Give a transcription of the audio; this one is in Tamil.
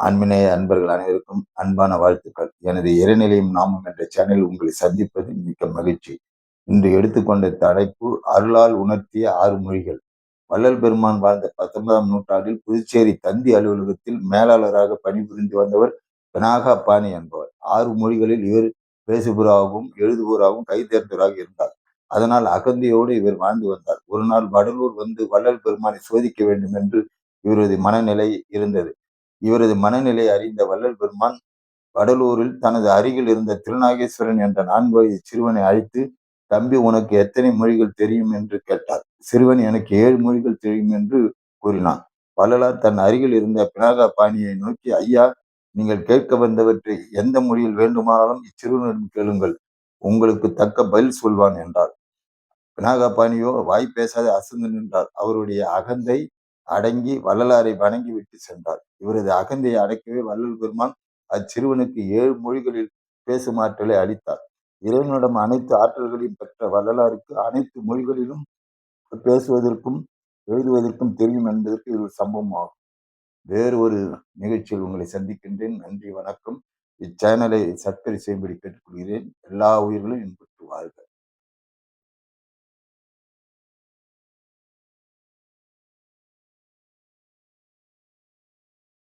ஆன்மீக அன்பர்கள் அனைவருக்கும் அன்பான வாழ்த்துக்கள். எனது இறைநிலையும் நாமம் என்ற சேனலில் உங்களை சந்திப்பது மிக்க மகிழ்ச்சி. இன்று எடுத்துக்கொண்ட தலைப்பு அருளால் உணர்த்திய 6 மொழிகள். வள்ளல் பெருமான் வாழ்ந்த 19ஆம் நூற்றாண்டில் புதுச்சேரி தந்தி அலுவலகத்தில் மேலாளராக பணிபுரிந்து வந்தவர் பினாகா பாணி என்பவர். 6 மொழிகளில் இவர் பேசுபவராகவும் எழுதுபவராகவும் கைதேர்ந்தவராக இருந்தார். அதனால் அகந்தையோடு இவர் வாழ்ந்து வந்தார். ஒரு நாள் வடலூர் வந்து வள்ளல் பெருமானை சோதிக்க வேண்டும் என்று இவரது மனநிலை இருந்தது. இவரது மனநிலை அறிந்த வள்ளல் பெருமான் வடலூரில் தனது அருகில் இருந்த திருநாகேஸ்வரன் என்ற 4 வயது சிறுவனை அழைத்து, தம்பி உனக்கு எத்தனை மொழிகள் தெரியும் என்று கேட்டார். சிறுவன் எனக்கு 7 மொழிகள் தெரியும் என்று கூறினான். வள்ளலார் தன் அருகில் இருந்த பினாகா பாணியை நோக்கி, ஐயா, நீங்கள் கேட்க வந்தவற்றை எந்த மொழியில் வேண்டுமானாலும் இச்சிறுவனிடம் கேளுங்கள், உங்களுக்கு தக்க பதில் சொல்வான் என்றார். பினாகா பாணியோ வாய் பேசாத அசந்து நின்றார். அவருடைய அகந்தை அடங்கி வள்ளலாரை வணங்கி விட்டு சென்றார். இவரது அகந்தையை அடக்கவே வள்ளல் பெருமான் அச்சிறுவனுக்கு 7 மொழிகளில் பேசும் ஆற்றலை அளித்தார். இறைவனிடம் அனைத்து ஆற்றல்களையும் பெற்ற வள்ளலாருக்கு அனைத்து மொழிகளிலும் பேசுவதற்கும் எழுதுவதற்கும் தெரியும் என்பதற்கு இது ஒரு சம்பவம் ஆகும். வேறு ஒரு நிகழ்ச்சியில் உங்களை சந்திக்கின்றேன். நன்றி, வணக்கம். இச்சேனலை சப்ஸ்கிரைப் செய்யும்படி கேட்டுக்கொள்கிறேன். எல்லா உயிர்களும்